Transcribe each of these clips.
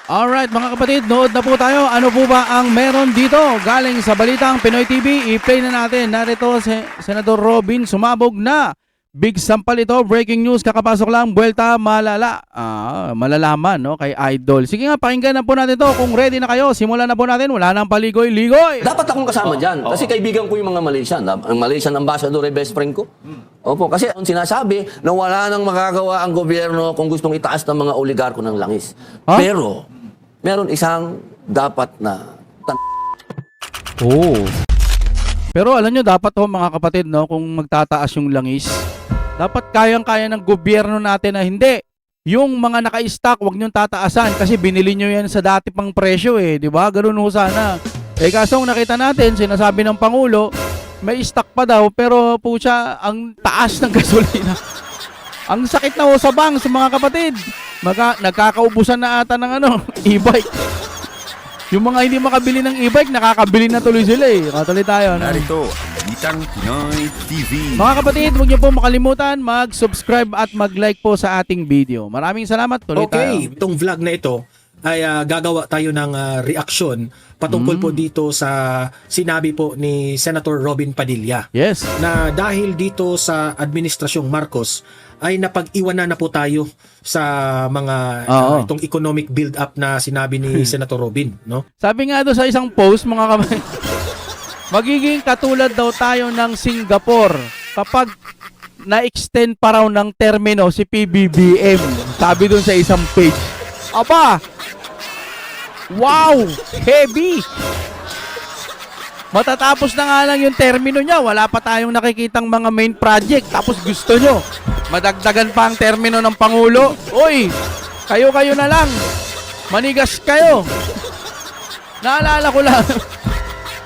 Alright mga kapatid, nood na po tayo. Ano po ba ang meron dito? Galing sa Balitang Pinoy TV, i-play na natin. Narito si Senador Robin sumabog na. Big sampal ito, breaking news, kakapasok lang, buwelta, malala. Malalaman, no, kay Idol. Sige nga, pakinggan na po natin to. Kung ready na kayo, simulan na po natin. Wala nang paligoy-ligoy. Dapat akong kasama dyan. Kasi kaibigan ko yung mga Malaysian. Ang Malaysian ambassador ay best friend ko. Opo, kasi ang sinasabi na wala nang magagawa ang gobyerno kung gustong itaas ng mga oligarko ng langis. Pero, meron isang dapat na Pero alam nyo, dapat ho mga kapatid, no, kung magtataas yung langis, dapat kayang-kaya ng gobyerno natin na hindi. Yung mga naka-stock, wag nyo tataasan kasi binili nyo yan sa dati pang presyo eh, di ba? Ganun ho sana. Eh kaso nakita natin, sinasabi ng Pangulo, may stock pa daw pero po siya ang taas ng gasolina. Ang sakit na ho sa banks, mga kapatid. Nagkakaubusan na ata ng e-bike. Yung mga hindi makabili ng e-bike, nakakabili na tuloy sila eh. Katuloy tayo. Narito, Balitang Pinoy TV. Mga kapatid, huwag niyo po makalimutan mag-subscribe at mag-like po sa ating video. Maraming salamat. Tuloy tayo. Itong vlog na ito ay gagawa tayo ng reaksyon patungkol po dito sa sinabi po ni Senator Robin Padilla. Yes. Na dahil dito sa Administrasyong Marcos ay napag-iwanan na po tayo sa mga itong economic build-up na sinabi ni Senator Robin, no? Sabi nga doon sa isang post, mga kapatid, magiging katulad daw tayo ng Singapore kapag na-extend pa raw ng termino si PBBM. Sabi doon sa isang page. Aba! Wow! Heavy! Matatapos na nga lang yung termino niya, wala pa tayong nakikitang mga main project, tapos gusto nyo madagdagan pa ang termino ng Pangulo. Uy, kayo-kayo na lang, manigas kayo. Naalala ko lang,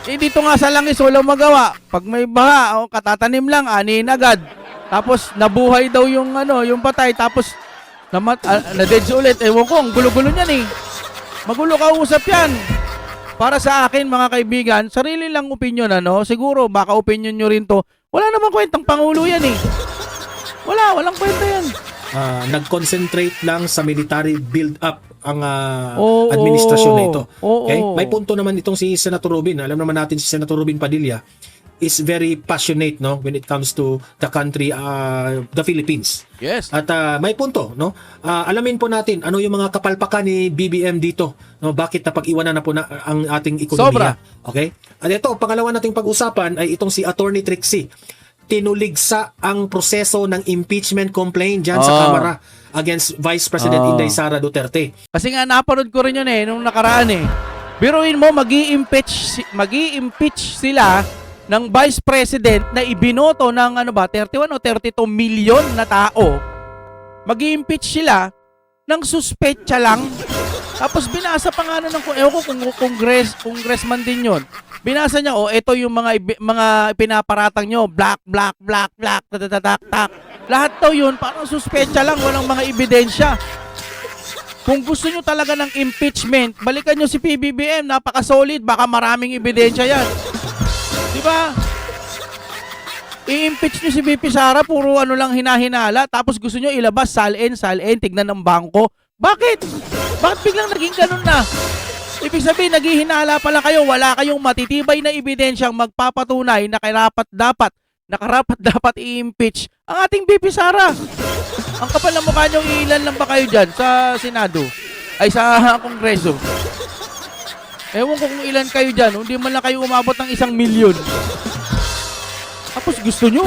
dito nga sa langis walang magawa. Pag may baha, katatanim lang, anin agad. Tapos nabuhay daw yung yung patay, tapos na-dead ulit. Ewan ko, ang gulo-gulo niyan eh. Magulo kausap yan. Para sa akin mga kaibigan, sarili lang opinion siguro baka opinion nyo rin to. Wala namang kwentang Pangulo yan eh. Walang kwenta yan. Nag-concentrate lang sa military build-up ang administrasyon na ito. Okay? May punto naman itong si Senator Robin. Alam naman natin si Senator Robin Padilla is very passionate when it comes to the country, the Philippines. Yes. At may punto, alamin po natin ano yung mga kapalpakan ni BBM dito, bakit napag-iwanan na po na ang ating ekonomiya. Sobra. Okay? At ito, pangalawa nating pag-usapan ay itong si Attorney Trixie. Tinuligsa ang proseso ng impeachment complaint dyan sa Kamara against Vice President Inday Sara Duterte. Kasi nga napanood ko rin yun nung nakaraan eh. Biruin mo, magi-impeach sila ng Vice President na ibinoto ng 31 o 32 milyon na tao. Magi-impeach sila ng suspetsa lang. Tapos binasa pa nga kung congressman din yun. Binasa niya, ito yung mga pinaparatang nyo, black, tak. Lahat daw yun, parang suspetsa lang, walang mga ebidensya. Kung gusto nyo talaga ng impeachment, balikan nyo si PBBM, napaka-solid, baka maraming ebidensya yan. Di ba? I-impeach nyo si VP Sara, puro lang hinahinala, tapos gusto nyo ilabas, salin, tignan ng bangko. Bakit? Bakit biglang naging ganun na? Ibig sabihin, naghihinala pala kayo, wala kayong matitibay na ebidensyang magpapatunay na nakarapat dapat i-impeach ang ating VP Sara. Ang kapal na mukha nyo, ilan lang ba kayo dyan sa Senado? Ay, sa Kongreso? Ewan ko kung ilan kayo dyan, hindi man lang kayo umabot ng 1 milyon. Tapos gusto nyo,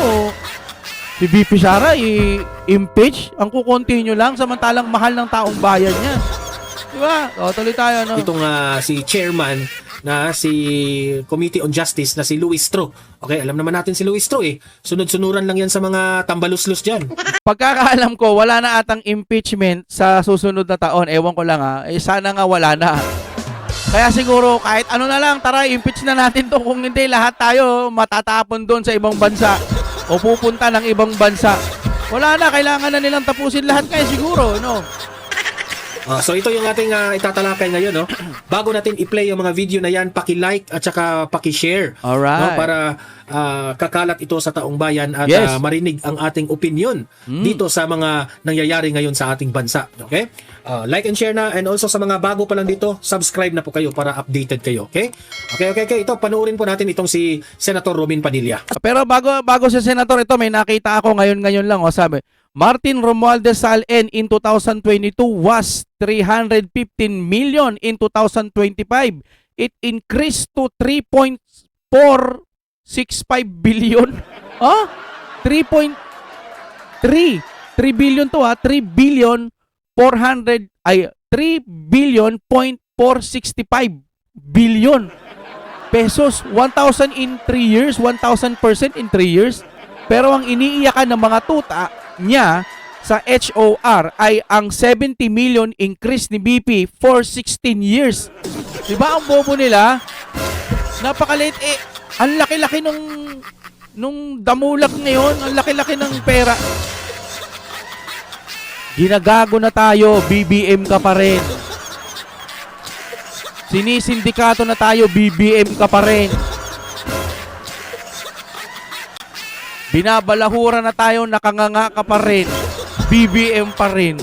si VP Sara i-impeach, ang kukontinue lang, samantalang mahal ng taong bayan niya. Diba? Tuloy tayo, Itong si chairman na si Committee on Justice na si Luis Tro. Okay, alam naman natin si Luis Tro eh. Sunod-sunuran lang yan sa mga tambaluslos dyan. Pagkakaalam ko, wala na atang impeachment sa susunod na taon. Ewan ko lang sana nga wala na. Kaya siguro kahit ano na lang, tara, impeach na natin to. Kung hindi, lahat tayo matatapon doon sa ibang bansa o pupunta ng ibang bansa. Wala na, kailangan na nilang tapusin lahat kaya siguro, So ito yung ating itatalakay ngayon, no? Bago natin i-play yung mga video na yan, paki-like at saka paki-share. Alright. No? Para kakalat ito sa taong bayan at Yes. marinig ang ating opinion dito sa mga nangyayari ngayon sa ating bansa. Okay? Like and share na, and also sa mga bago pa lang dito, subscribe na po kayo para updated kayo. Okay? Okay. Ito, panoorin po natin itong si Senator Robin Padilla. Pero bago si Senator, ito may nakita ako ngayon lang. Sabi, Martin Romualdez Sal.N in 2022 was 315 million in 2025. It increased to 3.465 billion. 3 billion to 3 billion 3 billion point 465 billion pesos. 1,000 in 3 years, 1,000% in 3 years. Pero ang iniiyakan ng mga tuta niya sa HOR ay ang 70 million increase ni BP for 16 years. Diba ang bobo nila? Napakaliit ang laki-laki nung damulag ngayon, ang laki-laki ng pera. Ginagago na tayo, BBM ka pa rin. Sinisindikato na tayo, BBM ka pa rin. Binabalahura na tayo, nakanganga ka pa rin. BBM pa rin.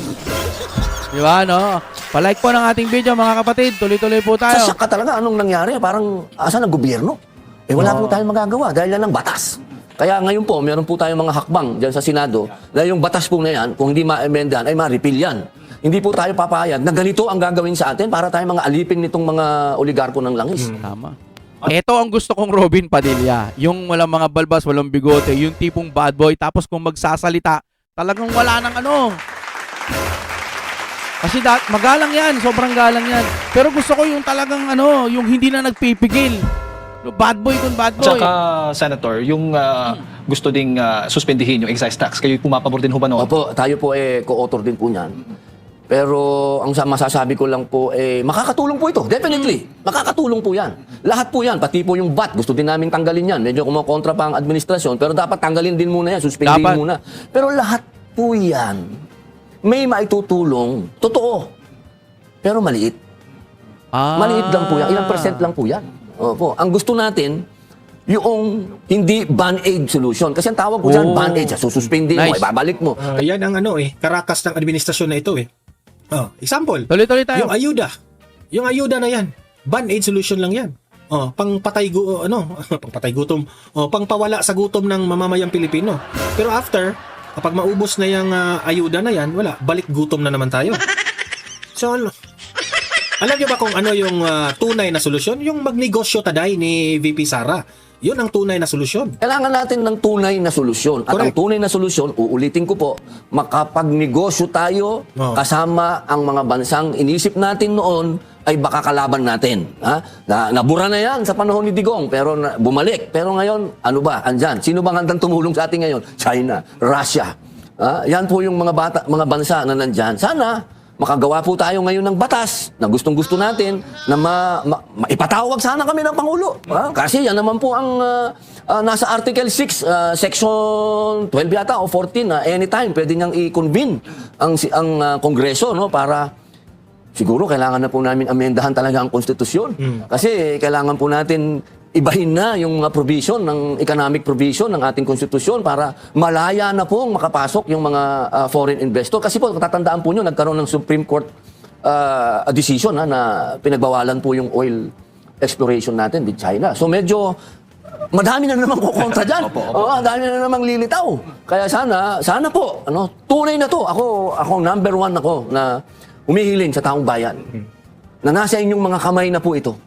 Di ba, no? Palike po ng ating video, mga kapatid. Tuloy-tuloy po tayo. Sa ka talaga, anong nangyari? Parang asan ang gobyerno? Wala po tayong magagawa dahil lang ng batas. Kaya ngayon po, meron po tayong mga hakbang dyan sa Senado na yung batas po na yan, kung hindi ma-emendahan, ay ma-repeal yan. Hindi po tayo papayag na ganito ang gagawin sa atin para tayo mga alipin nitong mga oligarko ng langis. Tama. Ito ang gusto kong Robin Padilla. Yung walang mga balbas, walang bigote, yung tipong bad boy, tapos kung magsasalita, talagang wala nang ano. Kasi magalang yan, sobrang galang yan. Pero gusto ko yung talagang ano, yung hindi na nagpipigil. Bad boy kung bad boy. Tsaka, Senator, yung gusto ding suspendihin yung excise tax, kayo pumapabor din ho ba noon? Opo, tayo po co-author din po niyan. Pero ang masasabi ko lang po, makakatulong po ito. Definitely. Makakatulong po yan. Lahat po yan. Pati po yung VAT. Gusto din namin tanggalin yan. Medyo kumokontra pa ang administrasyon. Pero dapat tanggalin din muna yan. Suspendin muna. Pero lahat po yan, may maitutulong. Totoo. Pero maliit. Maliit lang po yan. Ilang percent lang po yan. Opo. Ang gusto natin, yung hindi band-aid solution. Kasi ang tawag ko dyan, band-aid. Sususpendin mo, ibabalik mo. Yan ang karakas ng administrasyon na ito . Example, Tuloy-tuloy tayo. yung ayuda. Yung ayuda na yan, band-aid solution lang yan. Pangpatay gutom, pangpawala sa gutom ng mamamayang Pilipino. Pero after, kapag maubos na yung ayuda na yan, wala, balik gutom na naman tayo. So, alam niyo ba kung ano yung tunay na solusyon? Yung magnegosyo taday ni VP Sara. Yun ang tunay na solusyon. Kailangan natin ng tunay na solusyon. At ang tunay na solusyon, uulitin ko po, makapagnegosyo tayo kasama ang mga bansang inisip natin noon ay baka kalaban natin. Nabura na yan sa panahon ni Digong, pero bumalik. Pero ngayon, ano ba? Andyan. Sino bang handang tumulong sa atin ngayon? China, Russia. Yan po yung mga bansa na nandyan. Sana makagawa po tayo ngayon ng batas na gustong-gusto natin na maipatawag sana kami ng Pangulo. Kasi yan naman po ang nasa Article 6, Section 12 yata o 14 na anytime pwede niyang i-convene ang Kongreso, no, para siguro kailangan na po namin amendahan talaga ang konstitusyon. Kasi kailangan po natin ibahin na yung mga provision ng economic provision ng ating konstitusyon para malaya na pong makapasok yung mga foreign investor. Kasi po, tatandaan po nyo, nagkaroon ng Supreme Court decision na pinagbawalan po yung oil exploration natin with China. So medyo madami na naman kukontra dyan. Madami na naman lilitaw. Kaya sana po, tunay na to. Ako number one ako na humihiling sa taong bayan na nasa inyong mga kamay na po ito.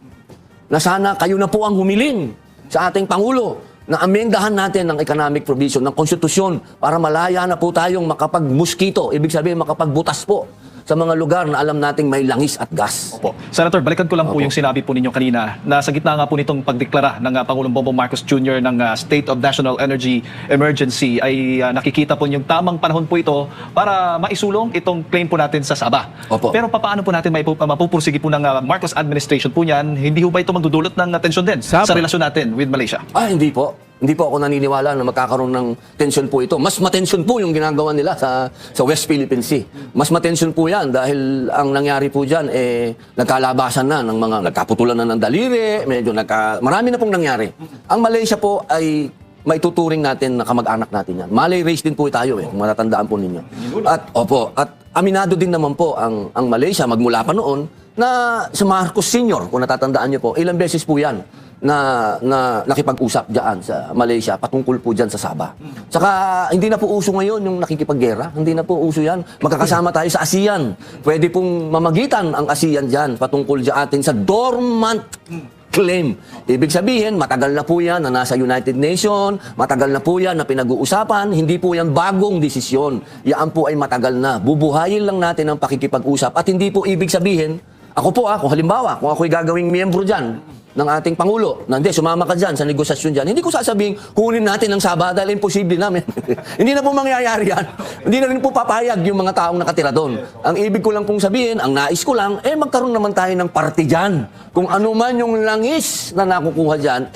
Na sana kayo na po ang humiling sa ating Pangulo na amendahan natin ng economic provision, ng konstitusyon para malaya na po tayong makapag-muskito, ibig sabihin makapagbutas po sa mga lugar na alam nating may langis at gas. Opo. Senator, balikan ko lang po yung sinabi po ninyo kanina na sa gitna nga po nitong pagdeklara ng Pangulong Bongbong Marcos Jr. ng State of National Energy Emergency ay nakikita po yung tamang panahon po ito para maisulong itong claim po natin sa Sabah. Opo. Pero paano po natin mapupursige po ng Marcos administration po niyan? Hindi ho ba ito magdudulot ng tensyon din sa relasyon natin with Malaysia? Hindi po. Hindi po ako naniniwala na magkakaroon ng tensyon po ito. Mas matensyon po yung ginagawa nila sa West Philippine Sea. Mas matensyon po yan dahil ang nangyari po dyan, nagkalabasan na ng mga, nagkaputulan na ng daliri, marami na pong nangyari. Ang Malaysia po ay maituturing natin na kamag-anak natin yan. Malay race din po tayo kung matatandaan po ninyo. At aminado din naman po ang Malaysia magmula pa noon na sa Marcos Sr., kung natatandaan niyo po, ilang beses po yan na nakipag-usap diyan sa Malaysia patungkol po diyan sa Sabah. Saka hindi na po uso ngayon yung nakikipaggera, hindi na po uso yan. Magkakasama tayo sa ASEAN. Pwede pong mamagitan ang ASEAN diyan patungkol diyan atin sa dormant claim. Ibig sabihin, matagal na po yan na nasa United Nations, matagal na po yan na pinag-uusapan, hindi po yan bagong desisyon. Yan po ay matagal na. Bubuhayin lang natin ang pakikipag-usap at hindi po ibig sabihin, ako po kung halimbawa, kung ako'y gagawing miyembro dyan, ng ating Pangulo, na hindi, sumama ka dyan sa negosasyon dyan, hindi ko sasabihin, kunin natin ang Sabah dahil imposible namin. Hindi na po mangyayari yan. Hindi na rin po papayag yung mga taong nakatira doon. Ang ibig ko lang pong sabihin, ang nais ko lang, magkaroon naman tayo ng party dyan. Kung ano man yung langis na nakukuha dyan,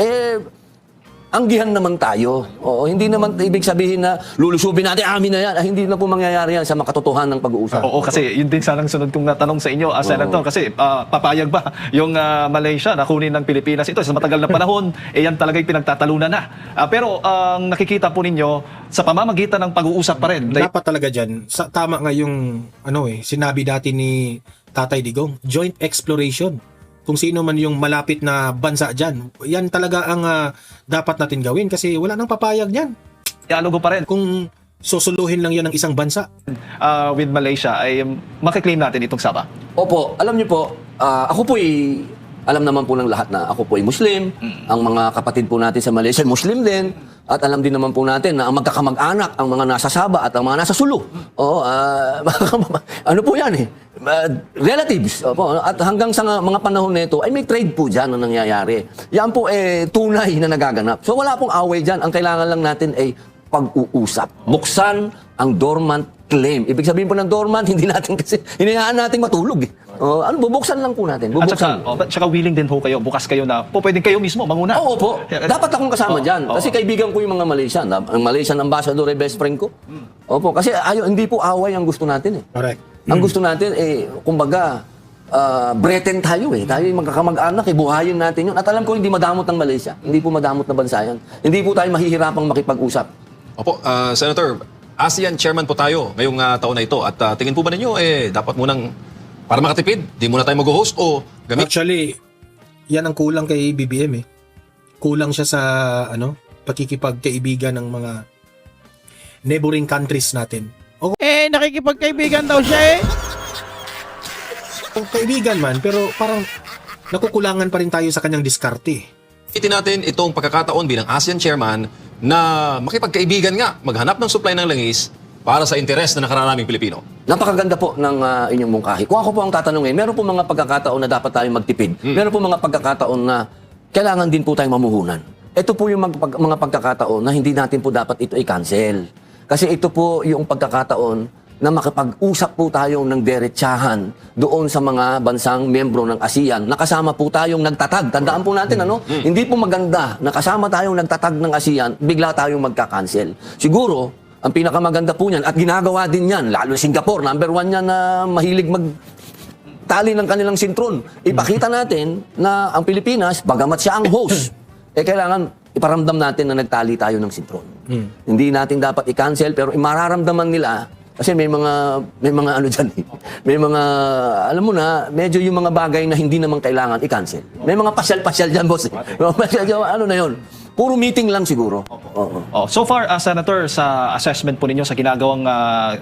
anggihan naman tayo. Oo, hindi naman ibig sabihin na lulusubin natin, amin na yan. Hindi na po mangyayari yan sa makatotohanan ng pag-uusap. Oo, kasi yun din sanang sunod kong natanong sa inyo, Senator, kasi papayag ba yung Malaysia na kunin ng Pilipinas ito sa matagal na panahon, yan talaga yung pinagtatalunan na. Pero ang nakikita po ninyo, sa pamamagitan ng pag-uusap pa rin. Dapat talaga dyan, tama nga yung sinabi dati ni Tatay Digong, joint exploration. Kung sino man yung malapit na bansa dyan, yan talaga ang dapat natin gawin kasi wala nang papayag dyan. Dialogo pa rin. Kung susuluhin lang yan ng isang bansa. With Malaysia, ay makiklaim natin itong Sabah. Opo, alam niyo po, ako po alam naman po ng lahat na ako po ay Muslim. Ang mga kapatid po natin sa Malaysia, Muslim din. At alam din naman po natin na ang magkakamag-anak, ang mga nasa Sabah at ang mga nasa Sulu. Oo, ano po yan relatives. Opo, at hanggang sa mga panahon nito, ay may trade po dyan na nangyayari. Yan po tunay na nagaganap. So wala pong away dyan. Ang kailangan lang natin ay pag-uusap. Buksan ang dormant claim. Ibig sabihin po ng dormant, hindi natin kasi, hinayaan natin matulog. Bubuksan lang po natin. Bubuksan. At saka willing din ho kayo, bukas kayo na, pwedeng kayo mismo manguna. Oo po. Dapat akong kasama dyan. Kasi kaibigan ko yung mga Malaysian. Ang Malaysian ambassador ay best friend ko. Opo. Kasi hindi po away ang gusto natin Correct. Ang gusto natin, kumbaga, Britain tayo Tayo yung magkakamag-anak, buhayin natin yun. At alam ko, hindi madamot ng Malaysia. Hindi po madamot na bansa yan. Hindi po tayo mahihirapang makipag-usap. Opo, Senator, ASEAN chairman po tayo ngayong taon na ito. At tingin po ba ninyo, dapat munang, para makatipid, di muna tayo mag-host o gamit? Actually, yan ang kulang kay BBM Kulang siya sa pakikipagkaibigan ng mga neighboring countries natin. Nakikipagkaibigan daw siya Kaibigan man, pero parang nakukulangan pa rin tayo sa kanyang diskarte. Itin natin itong pagkakataon bilang ASEAN chairman na makipagkaibigan nga, maghanap ng supply ng langis para sa interes na nakararaming Pilipino. Napakaganda po ng inyong mungkahi. Kung ako po ang tatanungin, meron po mga pagkakataon na dapat tayong magtipid. Meron po mga pagkakataon na kailangan din po tayong mamuhunan. Ito po yung mga pagkakataon na hindi natin po dapat ito i-cancel. Kasi ito po yung pagkakataon na makipag-usap po tayong ng derechahan doon sa mga bansang miyembro ng ASEAN. Nakasama po tayong nagtatag. Tandaan po natin, Hindi po maganda na kasama tayong nagtatag ng ASEAN, bigla tayong magka-cancel. Siguro, ang pinakamaganda po niyan, at ginagawa din yan, lalo Singapore, number 1 yan na mahilig tali ng kanilang sintron. Ipakita natin na ang Pilipinas, bagamat siya ang host, kailangan iparamdam natin na nagtali tayo ng sintron. Hindi natin dapat i-cancel, pero mararamdaman nila, kasi may mga ano dyan May mga, alam mo na, medyo yung mga bagay na hindi naman kailangan i-cancel. May mga pasyal-pasyal dyan, boss. Ano na yun? Puro meeting lang siguro. So far, Senator, sa assessment po ninyo sa ginagawang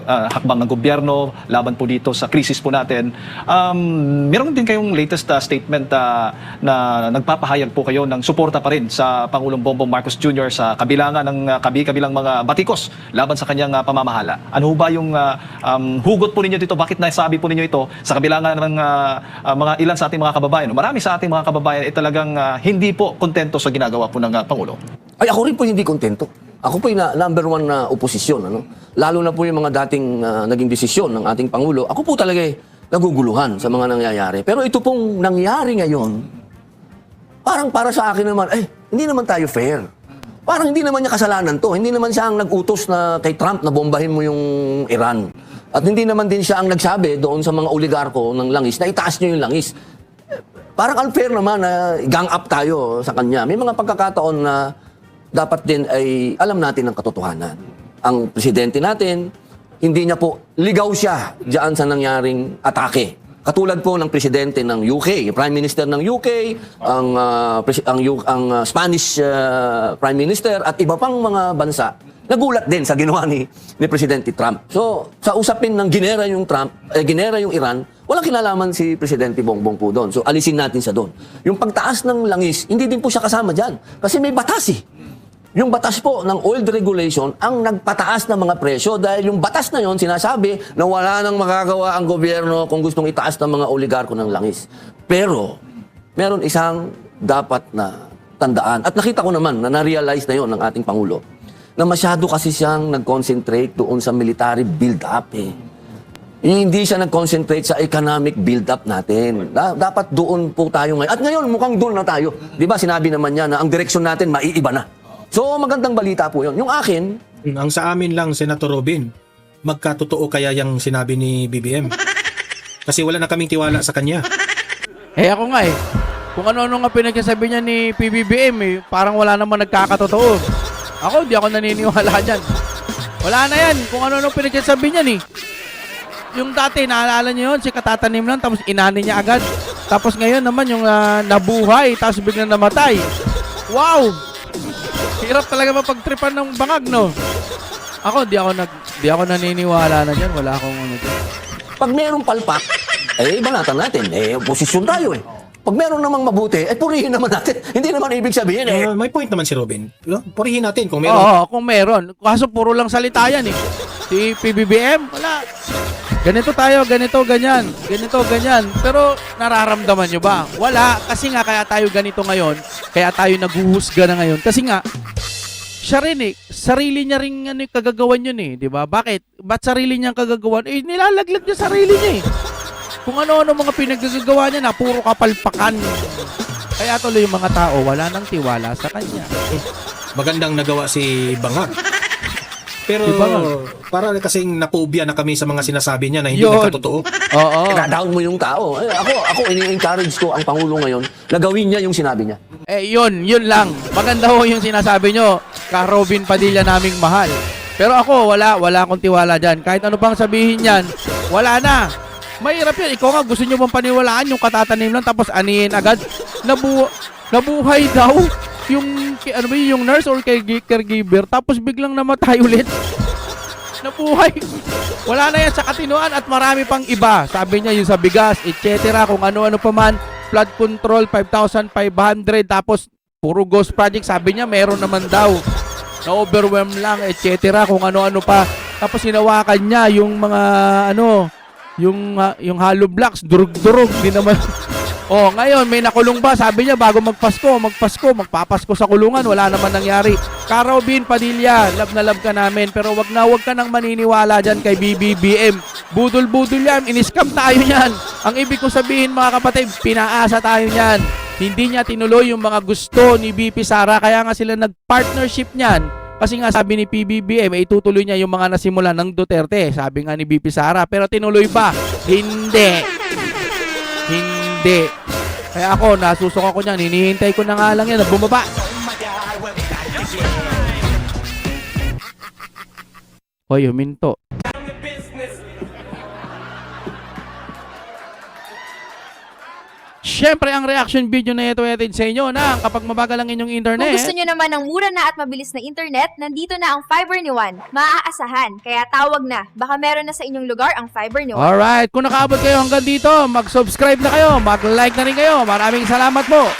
hakbang ng gobyerno laban po dito sa krisis po natin, meron din kayong latest statement na nagpapahayag po kayo ng suporta pa rin sa Pangulong Bongbong Marcos Jr. sa kabilangan ng kabilang mga batikos laban sa kanyang pamamahala. Ano ba yung hugot po ninyo dito? Bakit nasabi po ninyo ito sa kabilangan ng mga ilan sa ating mga kababayan? Marami sa ating mga kababayan ay talagang hindi po kontento sa ginagawa po ng Pangulo. Ay, ako rin po hindi kontento. Ako po yung number 1 na oposisyon. Lalo na po yung mga dating naging desisyon ng ating Pangulo. Ako po talaga naguguluhan sa mga nangyayari. Pero ito pong nangyari ngayon, parang para sa akin naman, hindi naman tayo fair. parang hindi naman niya kasalanan to. Hindi naman siya ang nag-utos na kay Trump na bombahin mo yung Iran. At hindi naman din siya ang nagsabi doon sa mga oligarko ng langis na itaas niyo yung langis. Parang unfair naman na gang up tayo sa kanya. May mga pagkakataon na dapat din ay alam natin ang katotohanan. Ang presidente natin, hindi niya po ligaw siya diyan sa nangyaring atake. Katulad po ng presidente ng UK, Prime Minister ng UK, ang Spanish Prime Minister at iba pang mga bansa. Nagulat din sa ginawa ni Presidente Trump. So, sa usapin ng ginera yung ginera yung Iran, walang kinalaman si Presidente Bongbong po doon. So, alisin natin siya doon. Yung pagtaas ng langis, hindi din po siya kasama dyan. Kasi may batas eh. Yung batas po ng oil regulation ang nagpataas ng mga presyo dahil yung batas na yon sinasabi na wala nang magagawa ang gobyerno kung gustong itaas ng mga oligarko ng langis. Pero, meron isang dapat na tandaan. At nakita ko naman na na-realize na yon ng ating Pangulo na masyado kasi siyang nag-concentrate doon sa military build-up eh. Hindi siya nag-concentrate sa economic build-up natin. Dapat doon po tayo ngayon. At ngayon, mukhang doon na tayo. Di ba, sinabi naman niya na ang direksyon natin maiiba na. So, magandang balita po yun. Yung akin, Ang sa amin lang, Senator Robin, magkatotoo kaya yung sinabi ni BBM? Kasi wala na kaming tiwala sa kanya. Eh ako nga eh. Kung ano-ano nga pinagsasabi niya ni PBBM eh, parang wala naman nagkakatotoo. Ako, di ako naniniwala dyan. Wala na yan. Kung ano-ano pinagsasabi niya eh. Yung dati, naalala niyo yun, si katatanim lang, tapos inani niya agad. Tapos ngayon naman yung nabuhay, tapos biglang namatay. Wow! Hirap talaga mapagtripan ng bangag, no? Ako, di ako naniniwala na dyan. Wala akong ano dyan. pag merong palpak, banatan natin. Oposisyon tayo eh. Pag meron namang mabuti, purihin naman natin. Hindi naman ibig sabihin May point naman si Robin. Purihin natin kung meron. Oo, kung meron. Kaso puro lang salita yan eh. Si PBBM, wala. Ganito tayo, ganito, ganyan. Ganito, ganyan. Pero nararamdaman nyo ba? Wala. Kasi nga kaya tayo ganito ngayon. Kaya tayo naguhusga na ngayon. Kasi nga, siya rin eh. Sarili niya rin kagagawan yun eh. Diba? Bakit? Ba't sarili niyang kagagawan? Nilalaglag niya sarili niya eh. Kung ano-ano mga pinagagagawa niya na puro kapalpakan. Kaya tuloy yung mga tao, wala nang tiwala sa kanya. Magandang nagawa si Bangag. Pero para kasing napobia na kami sa mga sinasabi niya na hindi nagkatotoo. Oo. down mo yung tao. Ako ini-encourage ko ang Pangulo ngayon na gawin niya yung sinabi niya. Yun lang. Maganda ho yung sinasabi nyo. Ka Robin Padilla naming mahal. Pero ako, wala akong tiwala dyan. Kahit ano pang sabihin yan, wala na. Mahirap yan. Ikaw nga, gusto nyo bang paniwalaan yung katatanim lang tapos anihin agad? Nabuhay daw yung nurse or caregiver tapos biglang namatay ulit. Nabuhay. Wala na yan sa katinuan at marami pang iba. Sabi niya yung sa bigas, etc. Kung ano-ano pa man. Flood control, 5,500. Tapos puro ghost project. Sabi niya meron naman daw. Na-overwhelm lang, etc. Kung ano-ano pa. Tapos hinawakan niya yung mga yung hollow blocks, durug-durug, di naman. Ngayon, may nakulong ba? Sabi niya, bago magpapasko sa kulungan, wala naman nangyari. Ka Robin Padilla, love na love ka namin, pero wag ka nang maniniwala dyan kay BBBM. Budol-budol yan, in-scam tayo yan. Ang ibig ko sabihin, mga kapatid, pinaasa tayo yan. Hindi niya tinuloy yung mga gusto ni BP Sara, kaya nga sila nag-partnership niyan. Kasi nga sabi ni PBBM, itutuloy niya yung mga nasimula ng Duterte. Sabi nga ni BP Sara. Pero tinuloy ba? Hindi. Kaya ako, nasusuka ko niyan. Hinihintay ko na nga lang yan na bumaba. Hoy, huminto. Siyempre, ang reaction video na ito ay sa inyo na kapag mabagal ang inyong internet. Kung gusto nyo naman ng mura na at mabilis na internet, nandito na ang Fiber ni Juan. Maaasahan, kaya tawag na. Baka meron na sa inyong lugar ang Fiber ni Juan. Alright, kung nakaabot kayo hanggang dito, mag-subscribe na kayo, mag-like na rin kayo. Maraming salamat po.